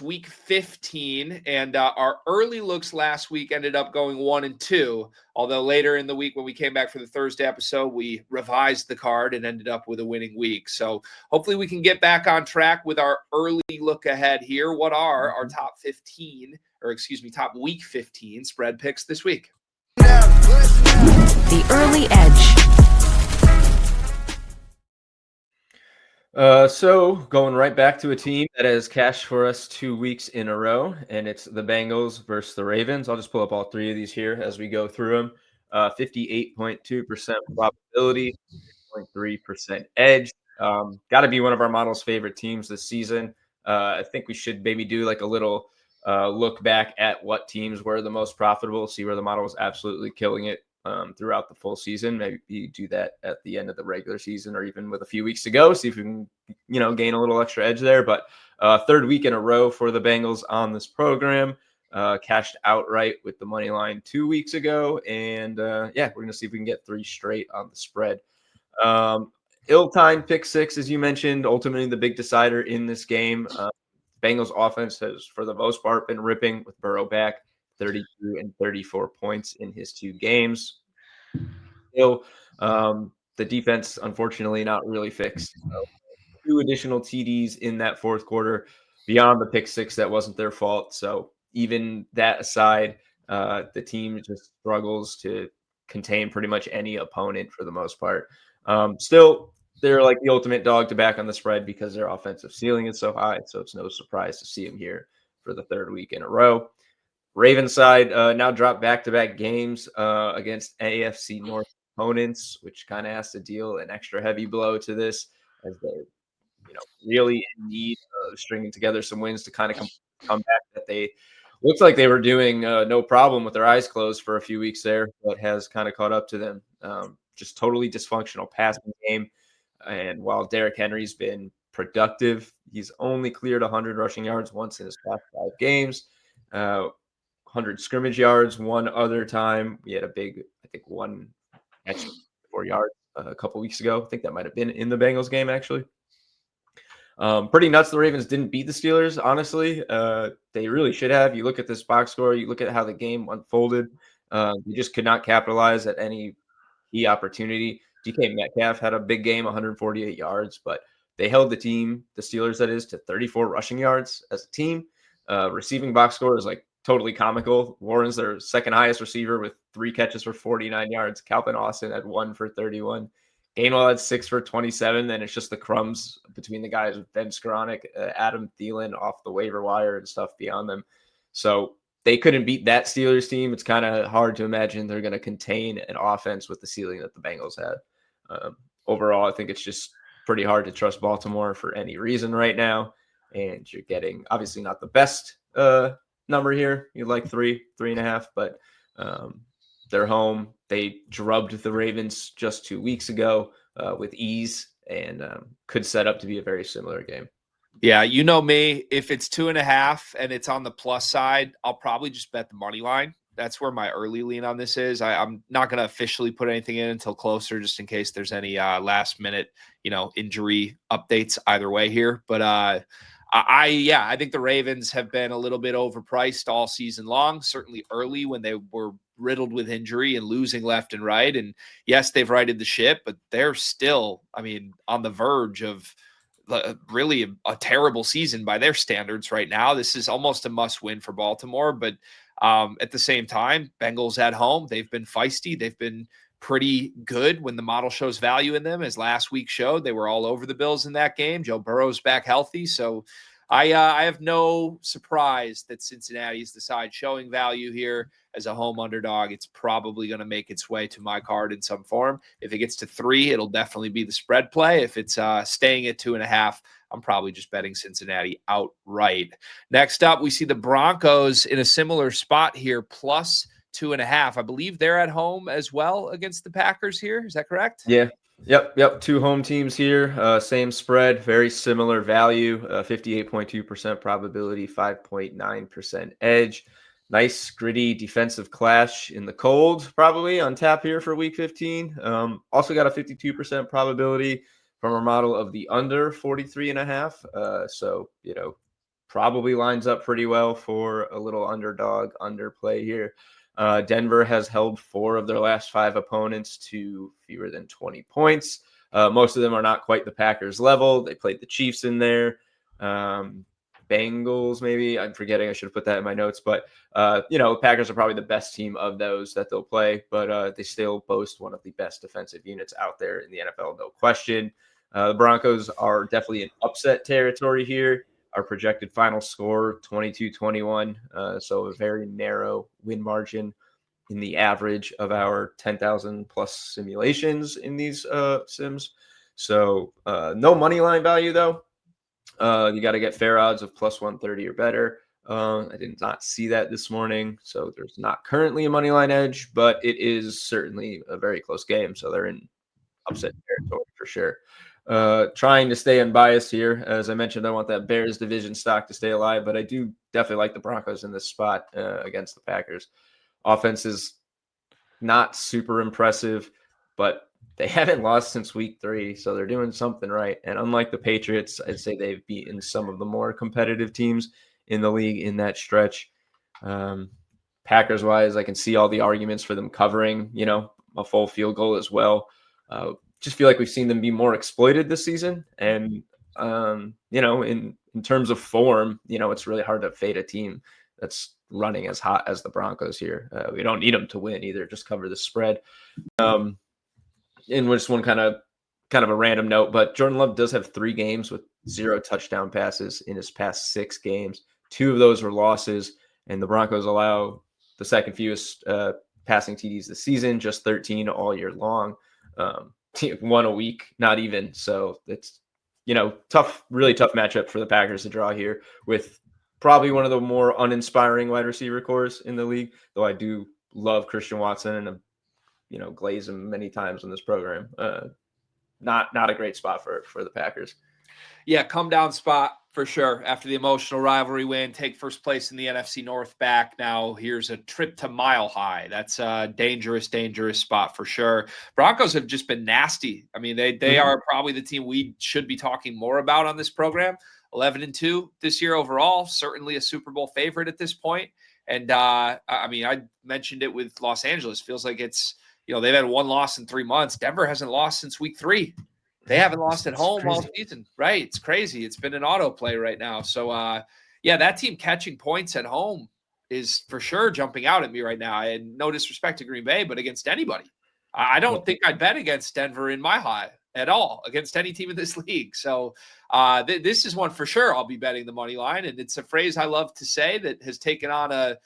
week 15, and our early looks last week ended up going 1-2. Although later in the week, when we came back for the Thursday episode, we revised the card and ended up with a winning week. So hopefully we can get back on track with our early look ahead here. What are our top week 15 spread picks this week? The early edge. So going right back to a team that has cashed for us 2 weeks in a row, and it's the Bengals versus the Ravens. I'll just pull up all three of these here as we go through them. 58.2% probability, 0.3% edge. Got to be one of our model's favorite teams this season. I think we should maybe do like a little look back at what teams were the most profitable, see where the model was absolutely killing it throughout the full season. Maybe do that at the end of the regular season or even with a few weeks to go, see if we can, gain a little extra edge there. But third week in a row for the Bengals on this program. Cashed outright with the money line 2 weeks ago. And we're going to see if we can get 3 straight on the spread. Ill-timed pick 6, as you mentioned, ultimately the big decider in this game. Bengals offense has, for the most part, been ripping with Burrow back. 32 and 34 points in his 2 games. Still, the defense, unfortunately, not really fixed. So 2 additional TDs in that fourth quarter beyond the pick 6 that wasn't their fault. So even that aside, the team just struggles to contain pretty much any opponent for the most part. Still, they're like the ultimate dog to back on the spread because their offensive ceiling is so high. So it's no surprise to see them here for the third week in a row. Ravens side now dropped back-to-back games against AFC North opponents, which kind of has to deal an extra heavy blow to this as they're, really in need of stringing together some wins to kind of come back that they looked like they were doing no problem with their eyes closed for a few weeks there, but has kind of caught up to them. Just totally dysfunctional passing game. And while Derrick Henry's been productive, he's only cleared 100 rushing yards once in his past 5 games. 100 scrimmage yards one other time. We had a big, I think, one catch 4 yards a couple weeks ago. I think that might have been in the Bengals game, actually. Pretty nuts the Ravens didn't beat the Steelers, honestly. They really should have. You look at this box score, you look at how the game unfolded. You just could not capitalize at any key opportunity. DK Metcalf had a big game, 148 yards, but they held the team, the Steelers that is, to 34 rushing yards as a team. Receiving box score is like totally comical. Warren's their second highest receiver with 3 catches for 49 yards. Calvin Austin had 1 for 31. Gainwell had 6 for 27. Then it's just the crumbs between the guys with Ben Skoranek, Adam Thielen off the waiver wire and stuff beyond them. So they couldn't beat that Steelers team. It's kind of hard to imagine they're going to contain an offense with the ceiling that the Bengals had. Overall, I think it's just pretty hard to trust Baltimore for any reason right now. And you're getting obviously not the best number here. You'd like 3.5, but they're home. They drubbed the Ravens just 2 weeks ago with ease and could set up to be a very similar game. Yeah, you know me. If it's 2.5 and it's on the plus side, I'll probably just bet the money line. That's where my early lean on this is. I'm not going to officially put anything in until closer, just in case there's any last minute, injury updates either way here. But I think the Ravens have been a little bit overpriced all season long, certainly early when they were riddled with injury and losing left and right. And yes, they've righted the ship, but they're still, on the verge of really a terrible season by their standards right now. This is almost a must win for Baltimore, but at the same time, Bengals at home, they've been feisty. They've been pretty good when the model shows value in them. As last week showed, they were all over the Bills in that game. Joe Burrow's back healthy. So I have no surprise that Cincinnati is the side showing value here as a home underdog. It's probably going to make its way to my card in some form. If it gets to 3, it'll definitely be the spread play. If it's staying at 2.5, I'm probably just betting Cincinnati outright. Next up, we see the Broncos in a similar spot here, plus 2.5. I believe they're at home as well against the Packers here. Is that correct? Yeah. Yep. 2 home teams here. Same spread, very similar value. 58.2% probability, 5.9% edge. Nice, gritty defensive clash in the cold, probably on tap here for week 15. Also got a 52% probability from our model of the under 43.5. So, probably lines up pretty well for a little underdog underplay here. Denver has held 4 of their last 5 opponents to fewer than 20 points. Most of them are not quite the Packers level. They played the Chiefs in there. Bengals, maybe. I'm forgetting. I should have put that in my notes. But, Packers are probably the best team of those that they'll play. But they still boast one of the best defensive units out there in the NFL, no question. The Broncos are definitely in upset territory here. Our projected final score, 22-21. So a very narrow win margin in the average of our 10,000 plus simulations in these sims. So no money line value, though. You got to get fair odds of plus 130 or better. I did not see that this morning. So there's not currently a money line edge, but it is certainly a very close game. So they're in upset territory for sure. Trying to stay unbiased here. As I mentioned, I want that Bears division stock to stay alive, but I do definitely like the Broncos in this spot against the Packers. Offense is not super impressive, but they haven't lost since week 3, so they're doing something right. And unlike the Patriots, I'd say they've beaten some of the more competitive teams in the league in that stretch. Packers-wise, I can see all the arguments for them covering, a full field goal as well. Just feel like we've seen them be more exploited this season. And, in terms of form, it's really hard to fade a team that's running as hot as the Broncos here. We don't need them to win either. Just cover the spread. In just one kind of a random note, but Jordan Love does have 3 games with 0 touchdown passes in his past 6 games. 2 of those were losses, and the Broncos allow the second fewest passing TDs this season, just 13 all year long. 1 a week, not even. So it's, tough, really tough matchup for the Packers to draw here with probably one of the more uninspiring wide receiver cores in the league, though I do love Christian Watson and, glaze him many times in this program. Not a great spot for the Packers. Yeah, come down spot for sure. After the emotional rivalry win, take first place in the NFC North back. Now here's a trip to Mile High. That's a dangerous spot for sure. Broncos have just been nasty. I mean, they are probably the team we should be talking more about on this program. 11-2 this year overall, certainly a Super Bowl favorite at this point. And I mentioned it with Los Angeles. Feels like it's, they've had 1 loss in 3 months. Denver hasn't lost since week 3. They haven't lost at home all season, right? It's crazy. It's been an autoplay right now. So, that team catching points at home is for sure jumping out at me right now. And no disrespect to Green Bay, but against anybody. I don't think I'd bet against Denver in my high at all, against any team in this league. So this is one for sure I'll be betting the money line. And it's a phrase I love to say that has taken on a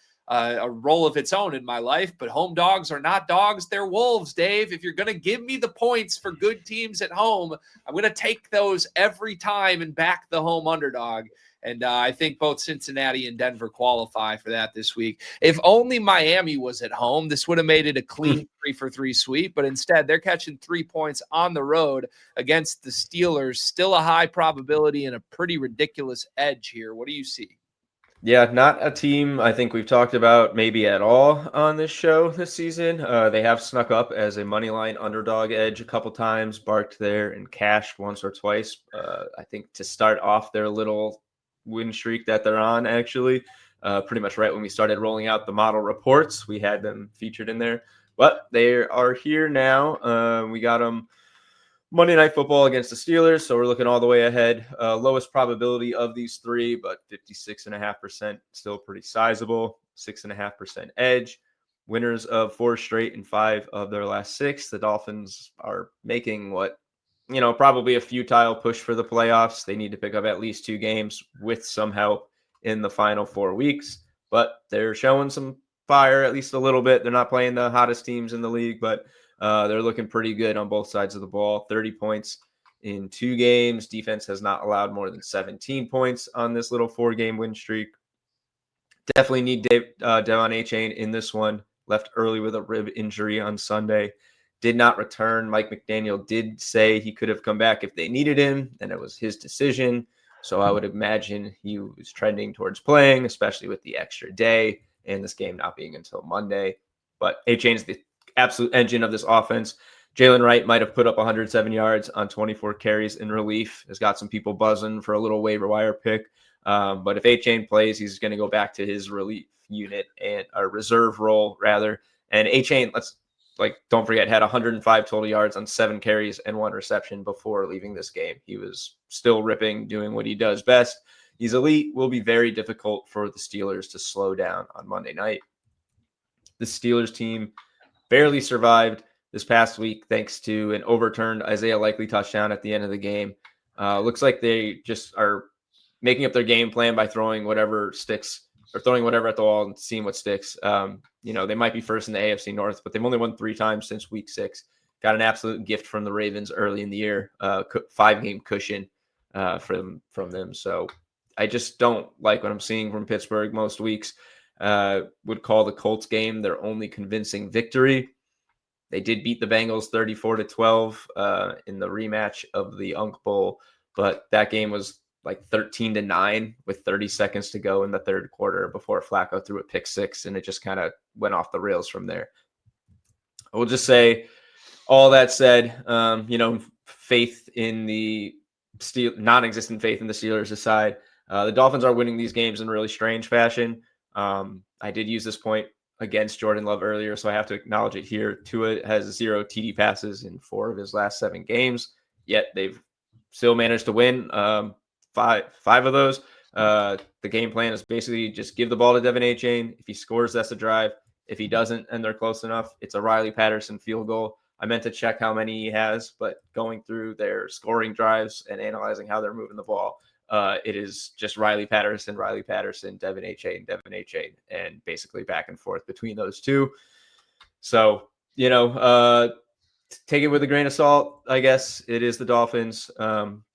role of its own in my life, but home dogs are not dogs. They're wolves, Dave. If you're going to give me the points for good teams at home, I'm going to take those every time and back the home underdog. And I think both Cincinnati and Denver qualify for that this week. If only Miami was at home, this would have made it a clean 3-for-3 sweep. But instead, they're catching 3 points on the road against the Steelers. Still a high probability and a pretty ridiculous edge here. What do you see? Yeah, not a team I think we've talked about maybe at all on this show this season. They have snuck up as a money line underdog edge a couple times, barked there and cashed once or twice. I think to start off their little win streak that they're on, actually, pretty much right when we started rolling out the model reports, we had them featured in there. But they are here now. We got them Monday Night Football against the Steelers, so we're looking all the way ahead. Lowest probability of these 3, but 56.5%, still pretty sizable. 6.5% edge. Winners of 4 straight and 5 of their last 6. The Dolphins are making probably a futile push for the playoffs. They need to pick up at least 2 games with some help in the final 4 weeks, but they're showing some fire at least a little bit. They're not playing the hottest teams in the league, but they're looking pretty good on both sides of the ball. 30 points in 2 games. Defense has not allowed more than 17 points on this little 4-game win streak. Definitely need Devon Achane in this one. Left early with a rib injury on Sunday. Did not return. Mike McDaniel did say he could have come back if they needed him, and it was his decision. So I would imagine he was trending towards playing, especially with the extra day and this game not being until Monday. But Achane's the absolute engine of this offense. Jalen Wright might have put up 107 yards on 24 carries in relief. Has got some people buzzing for a little waiver wire pick. But if A-Chain plays, he's going to go back to his relief unit and a reserve role rather. And A-Chain, don't forget, had 105 total yards on 7 carries and 1 reception before leaving this game. He was still ripping, doing what he does best. He's elite. Will be very difficult for the Steelers to slow down on Monday night. The Steelers team barely survived this past week thanks to an overturned Isaiah Likely touchdown at the end of the game. Looks like they just are making up their game plan by throwing whatever sticks or throwing whatever at the wall and seeing what sticks. They might be first in the AFC North, but they've only won 3 times since week 6. Got an absolute gift from the Ravens early in the year, 5-game cushion from them. So I just don't like what I'm seeing from Pittsburgh most weeks. Would call the Colts game their only convincing victory. They did beat the Bengals 34-12 in the rematch of the Unk Bowl, but that game was like 13-9 with 30 seconds to go in the third quarter before Flacco threw a pick 6, and it just kind of went off the rails from there. I will just say, all that said, faith in the non-existent faith in the Steelers aside, the Dolphins are winning these games in really strange fashion. I did use this point against Jordan Love earlier, so I have to acknowledge it here. Tua has 0 TD passes in 4 of his last 7 games, yet they've still managed to win 5 of those. The game plan is basically just give the ball to Devin A-Chain. If he scores, that's a drive. If he doesn't and they're close enough, it's a Riley Patterson field goal. I meant to check how many he has, but going through their scoring drives and analyzing how they're moving the ball, it is just Riley Patterson, Devin A-Chain, and basically back and forth between those two. So, take it with a grain of salt, I guess. It is the Dolphins,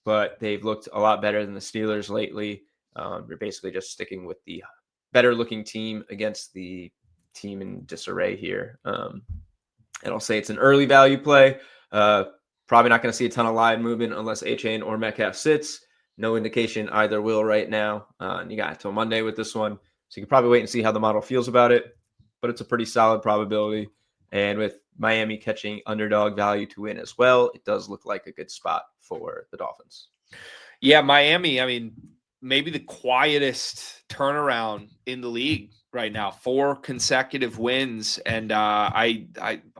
but they've looked a lot better than the Steelers lately. You're basically just sticking with the better-looking team against the team in disarray here. And I'll say it's an early value play. Probably not going to see a ton of line movement unless A-Chain or Metcalf sits. No indication either will right now. And you got until Monday with this one. So you can probably wait and see how the model feels about it. But it's a pretty solid probability. And with Miami catching underdog value to win as well, it does look like a good spot for the Dolphins. Yeah, Miami, I mean, maybe the quietest turnaround in the league right now. 4 consecutive wins, and I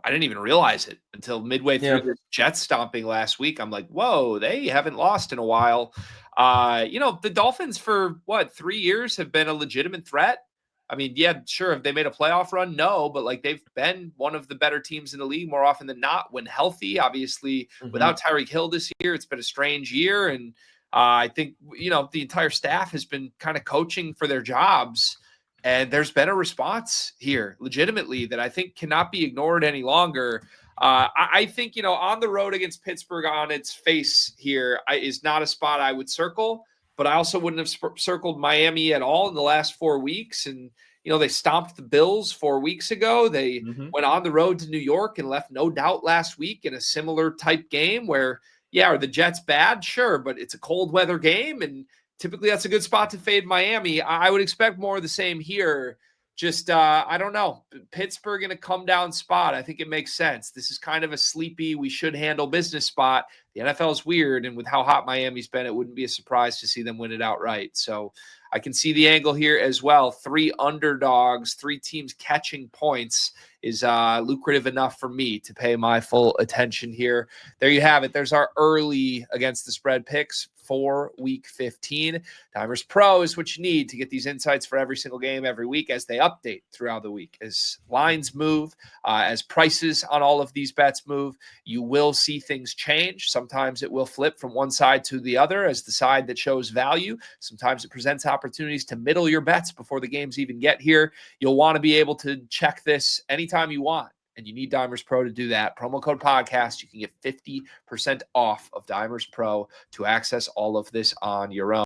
didn't even realize it until midway through the Jets stomping last week. I'm like, whoa, they haven't lost in a while. The Dolphins for 3 years have been a legitimate threat. I mean, yeah, sure. Have they made a playoff run? No, but they've been one of the better teams in the league more often than not when healthy. Obviously, without Tyreek Hill this year, it's been a strange year. And I think, the entire staff has been kind of coaching for their jobs. And there's been a response here legitimately that I think cannot be ignored any longer. I think, on the road against Pittsburgh on its face here is not a spot I would circle. But I also wouldn't have circled Miami at all in the last 4 weeks. And, they stomped the Bills 4 weeks ago. They went on the road to New York and left no doubt last week in a similar type game where, are the Jets bad? Sure, but it's a cold weather game. And typically that's a good spot to fade Miami. I would expect more of the same here. Just, I don't know. Pittsburgh in a come down spot. I think it makes sense. This is kind of a sleepy, we should handle business spot. The NFL is weird. And with how hot Miami's been, it wouldn't be a surprise to see them win it outright. So I can see the angle here as well. 3 underdogs, 3 teams catching points is lucrative enough for me to pay my full attention here. There you have it. There's our early against the spread picks for week 15. Dimers Pro is what you need to get these insights for every single game every week as they update throughout the week. As lines move, as prices on all of these bets move, you will see things change. Sometimes it will flip from one side to the other as the side that shows value. Sometimes it presents opportunities to middle your bets before the games even get here. You'll want to be able to check this anytime you want. And you need Dimers Pro to do that. Promo code podcast. You can get 50% off of Dimers Pro to access all of this on your own.